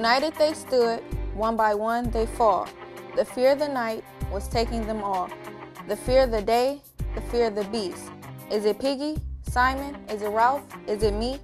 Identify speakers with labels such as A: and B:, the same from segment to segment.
A: United they stood, one by one they fall. The fear of the night was taking them all. The fear of the day, the fear of the beast. Is it Piggy? Simon? Is it Ralph? Is it me?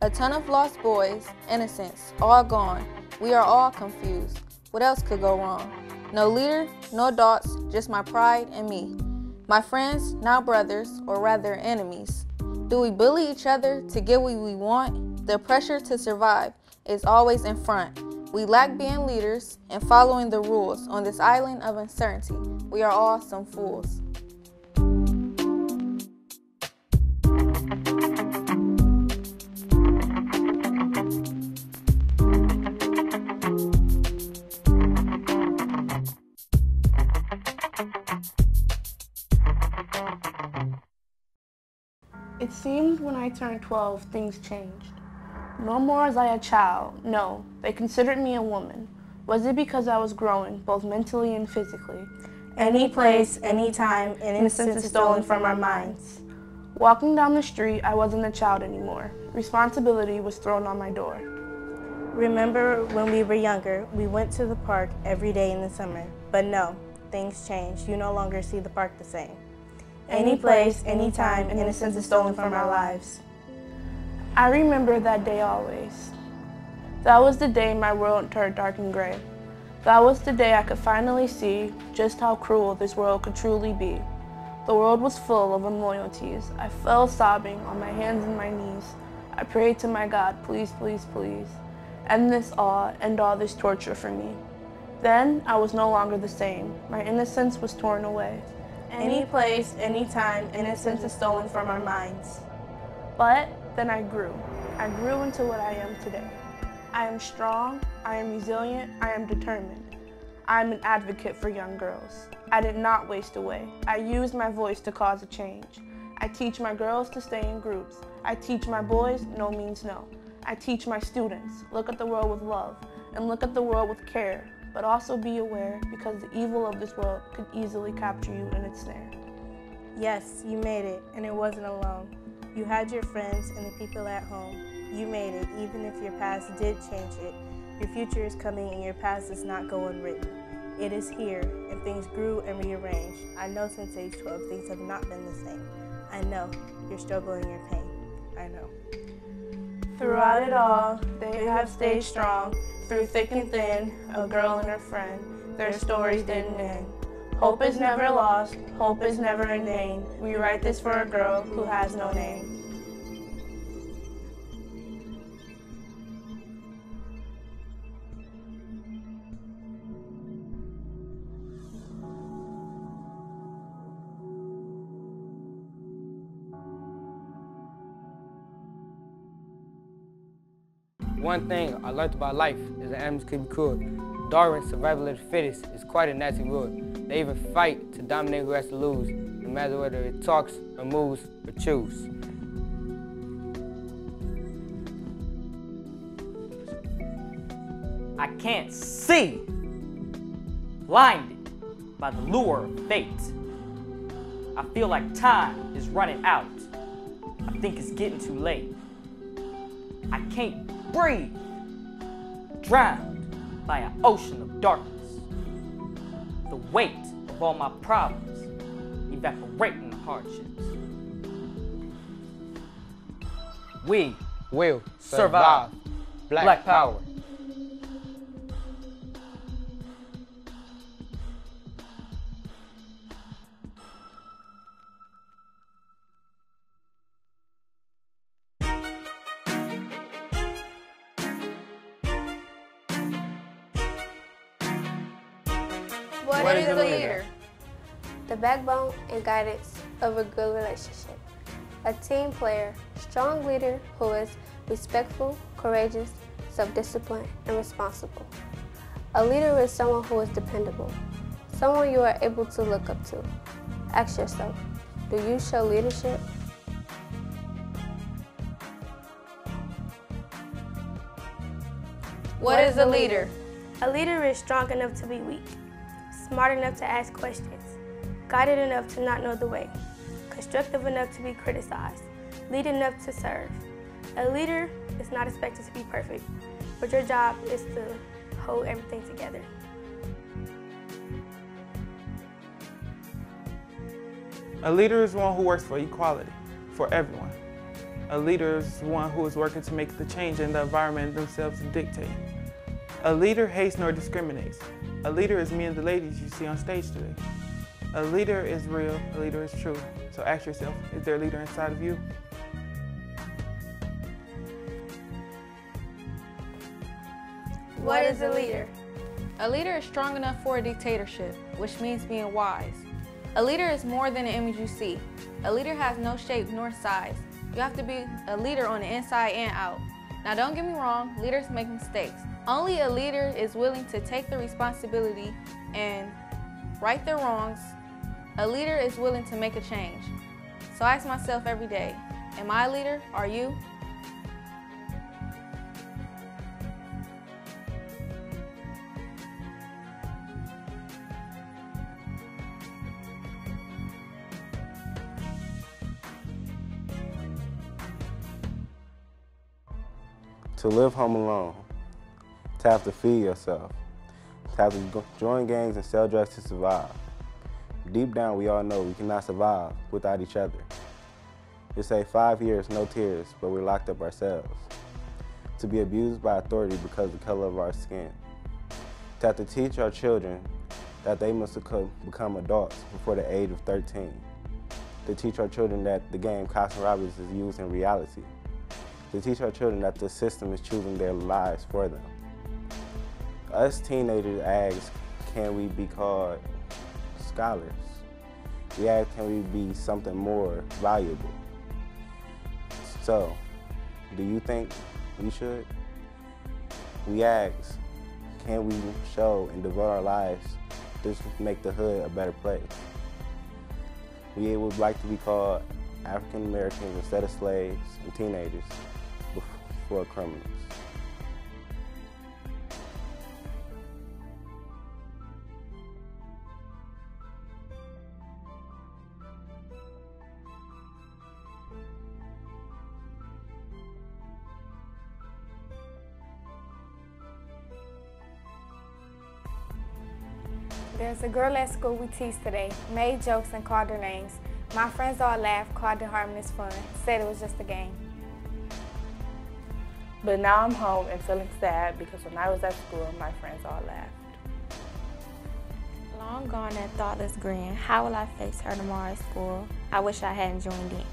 A: A ton of lost boys, innocence, all gone. We are all confused. What else could go wrong? No leader, no adults, just my pride and me. My friends, now brothers, or rather enemies. Do we bully each other to get what we want? The pressure to survive is always in front. We lack being leaders and following the rules on this island of uncertainty. We are all some fools.
B: It seemed when I turned 12, things changed. No more was I a child, no, they considered me a woman. Was it because I was growing, both mentally and physically?
C: Any place, any time, innocence is stolen from our minds.
B: Walking down the street, I wasn't a child anymore. Responsibility was thrown on my door.
C: Remember when we were younger, we went to the park every day in the summer. But no, things changed. You no longer see the park the same. Any place, any time, innocence is stolen from our lives.
B: I remember that day always. That was the day my world turned dark and gray. That was the day I could finally see just how cruel this world could truly be. The world was full of unloyalties. I fell sobbing on my hands and my knees. I prayed to my God, please, please, please, end this all this torture for me. Then I was no longer the same. My innocence was torn away.
C: Any place, any time, innocence is stolen from our minds.
B: But then I grew. I grew into what I am today. I am strong, I am resilient, I am determined. I am an advocate for young girls. I did not waste away. I used my voice to cause a change. I teach my girls to stay in groups. I teach my boys no means no. I teach my students, look at the world with love and look at the world with care, but also be aware because the evil of this world could easily capture you in its snare.
C: Yes, you made it, and it wasn't alone. You had your friends and the people at home. You made it, even if your past did change it. Your future is coming and your past does not go unwritten. It is here, and things grew and rearranged. I know since age 12 things have not been the same. I know your struggle and your pain. I know.
B: Throughout it all, they have stayed strong. Through thick and thin, a girl and her friend, their stories didn't end. Hope is never lost, hope is never in vain. We write this for a girl who has no name.
D: One thing I learned about life is that animals can be cruel. Darwin's survival of the fittest is quite a nasty word. They even fight to dominate who has to lose, no matter whether it talks or moves or chews.
E: I can't see, blinded by the lure of fate. I feel like time is running out. I think it's getting too late. I can't breathe, drowned by an ocean of darkness. The weight of all my problems evaporating the hardships. We
D: Will
E: survive. Black power.
A: What is a leader?
F: The backbone and guidance of a good relationship. A team player, strong leader who is respectful, courageous, self-disciplined, and responsible. A leader is someone who is dependable, someone you are able to look up to. Ask yourself, do you show leadership?
A: What is a leader?
G: A leader is strong enough to be weak, smart enough to ask questions, guided enough to not know the way, constructive enough to be criticized, lead enough to serve. A leader is not expected to be perfect. but your job is to hold everything together.
H: A leader is one who works for equality, for everyone. A leader is one who is working to make the change in the environment themselves dictate. A leader hates nor discriminates. A leader is me and the ladies you see on stage today. A leader is real, a leader is true. So ask yourself, is there a leader inside of you?
G: What is a leader?
A: A leader is strong enough for a dictatorship, which means being wise. A leader is more than the image you see. A leader has no shape nor size. You have to be a leader on the inside and out. Now don't get me wrong, leaders make mistakes. Only a leader is willing to take the responsibility and right their wrongs. A leader is willing to make a change. So I ask myself every day, am I a leader? Are you?
I: To live home alone, to have to feed yourself, to have to join gangs and sell drugs to survive. Deep down, we all know we cannot survive without each other. They say 5 years, no tears, but we're locked up ourselves. To be abused by authority because of the color of our skin. To have to teach our children that they must become adults before the age of 13. To teach our children that the game cops and robbers is used in reality. To teach our children that the system is choosing their lives for them. Us teenagers ask, can we be called scholars? We ask, can we be something more valuable? So, do you think we should? We ask, can we show and devote our lives to make the hood a better place? We would like to be called African Americans instead of slaves and teenagers before criminals.
J: There's a girl at school we teased today, made jokes and called her names. My friends all laughed, called it harmless fun, said it was just a game.
B: But now I'm home and feeling sad because when I was at school, my friends all laughed.
K: Long gone that thoughtless grin. How will I face her tomorrow at school? I wish I hadn't joined in.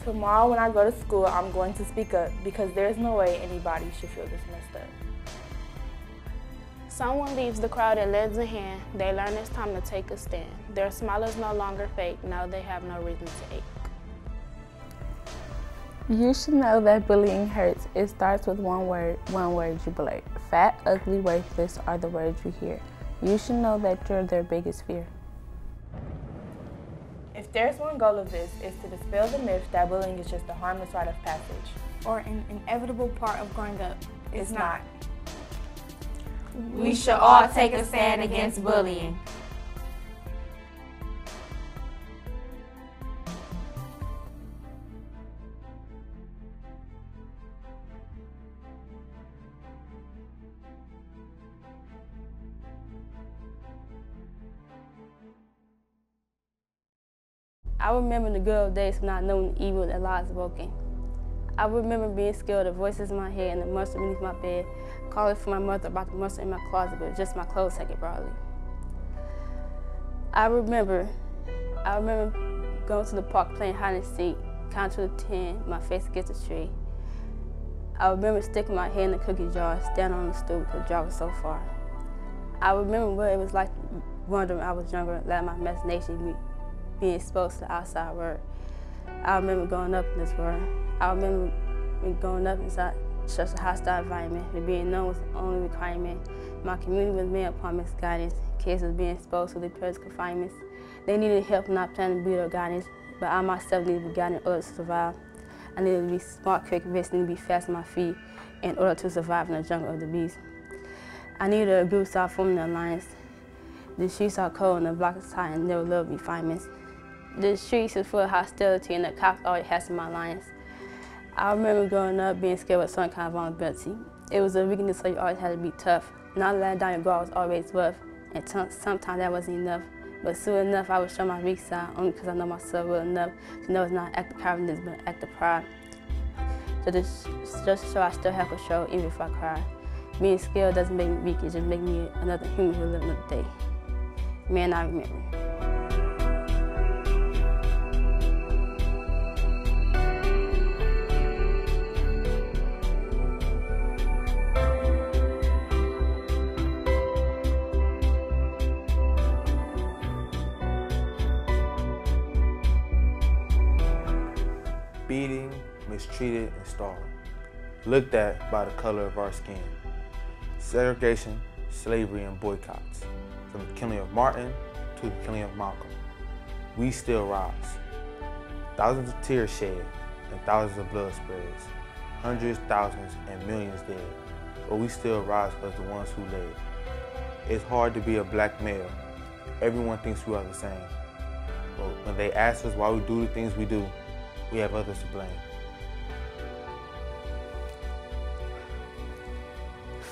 B: Tomorrow when I go to school, I'm going to speak up because there's no way anybody should feel this messed up.
L: Someone leaves the crowd and lends a hand. They learn it's time to take a stand. Their smile is no longer fake. Now they have no reason to ache.
M: You should know that bullying hurts. It starts with one word you blurt. Fat, ugly, worthless are the words you hear. You should know that you're their biggest fear.
B: If there's one goal of this, it's to dispel the myth that bullying is just a harmless rite of passage.
J: Or an inevitable part of growing up.
B: It's not.
K: We should all take a stand against bullying.
C: I remember the good old days of not knowing the evil that lies woken. I remember being scared of the voices in my head and the monster beneath my bed, calling for my mother about the monster in my closet, but just my clothes taken broadly. I remember going to the park playing hide and seek, counting to 10, my face against the tree. I remember sticking my head in the cookie jar, standing on the stool because the jar was so far. I remember what it was like wondering when I was younger, letting my imagination being exposed to the outside world. I remember growing up in this world. I remember growing up inside such a hostile environment, and being known was the only requirement. My community was made upon misguidance. Kids was being exposed to depressed confinements. They needed help, not planning to be their guidance, but I myself needed to be guiding others to survive. I needed to be smart, quick, convinced, and to be fast on my feet in order to survive in the jungle of the beast. I needed a group start forming the alliance. The streets are cold and the block is high and never loved refinements. The streets is full of hostility and the cops always has my alliance.
N: I remember growing up being scared of some kind of vulnerability. It was a weakness, so you always had to be tough. Not letting down your guard was always rough, and sometimes that wasn't enough. But soon enough, I would show my weak side only because I know myself well enough to know it's not an act of cowardice, but an act of pride. So just so I still have control even if I cry. Being scared doesn't make me weak, it just makes me another human who lives another day. Man, I remember.
I: Beating, mistreated, and starved, looked at by the color of our skin. Segregation, slavery, and boycotts, from the killing of Martin to the killing of Malcolm. We still rise. Thousands of tears shed and thousands of blood spreads, hundreds, thousands, and millions dead, but we still rise because the ones who led. It's hard to be a black male. Everyone thinks we are the same. But when they ask us why we do the things we do, we have others to blame.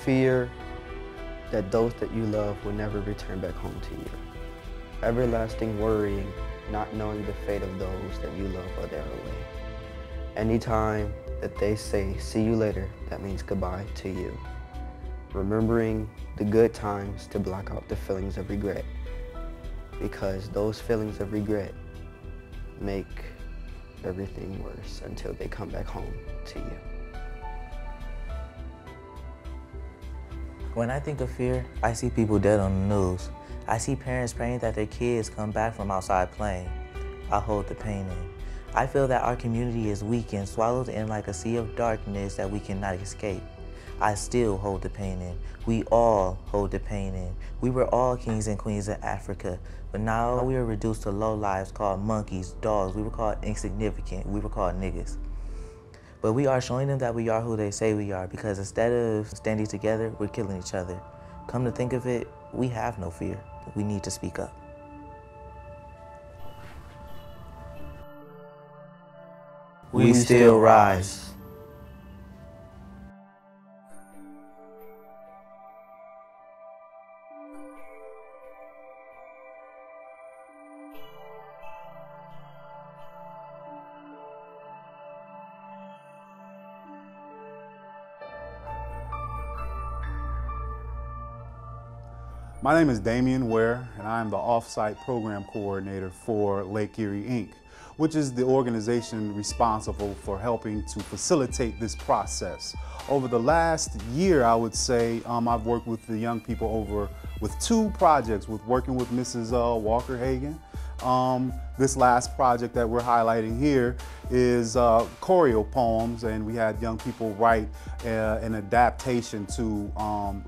O: Fear that those that you love will never return back home to you. Everlasting worrying, not knowing the fate of those that you love while they're away. Anytime that they say, see you later, that means goodbye to you. Remembering the good times to block out the feelings of regret, because those feelings of regret make everything worse until they come back home to you.
P: When I think of fear, I see people dead on the news. I see parents praying that their kids come back from outside playing. I hold the pain in. I feel that our community is weak and swallowed in like a sea of darkness that we cannot escape. I still hold the pain in. We all hold the pain in. We were all kings and queens of Africa, but now we are reduced to low lives called monkeys, dogs. We were called insignificant. We were called niggas. But we are showing them that we are who they say we are, because instead of standing together, we're killing each other. Come to think of it, we have no fear. We need to speak up. We still rise.
Q: My name is Damian Ware, and I am the Off-Site Program Coordinator for Lake Erie Ink, which is the organization responsible for helping to facilitate this process. Over the last year, I would say, I've worked with the young people with 2 projects, working with Mrs. Walker-Hagan. This last project that we're highlighting here is Choreopoems, and we had young people write an adaptation to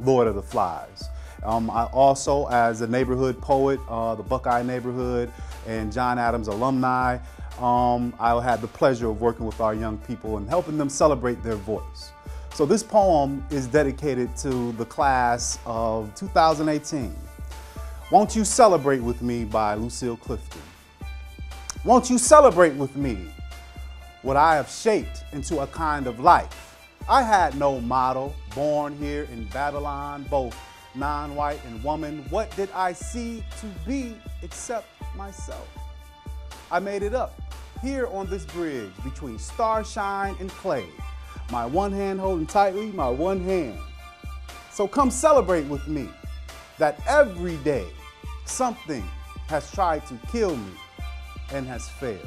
Q: Lord of the Flies. I also, as a neighborhood poet, the Buckeye neighborhood and John Adams alumni, I had the pleasure of working with our young people and helping them celebrate their voice. So this poem is dedicated to the class of 2018. Won't You Celebrate With Me by Lucille Clifton. Won't you celebrate with me what I have shaped into a kind of life? I had no model, born here in Babylon, both non-white and woman. What did I see to be except myself? I made it up here on this bridge between starshine and clay. My one hand holding tightly, my one hand. So come celebrate with me that every day something has tried to kill me and has failed.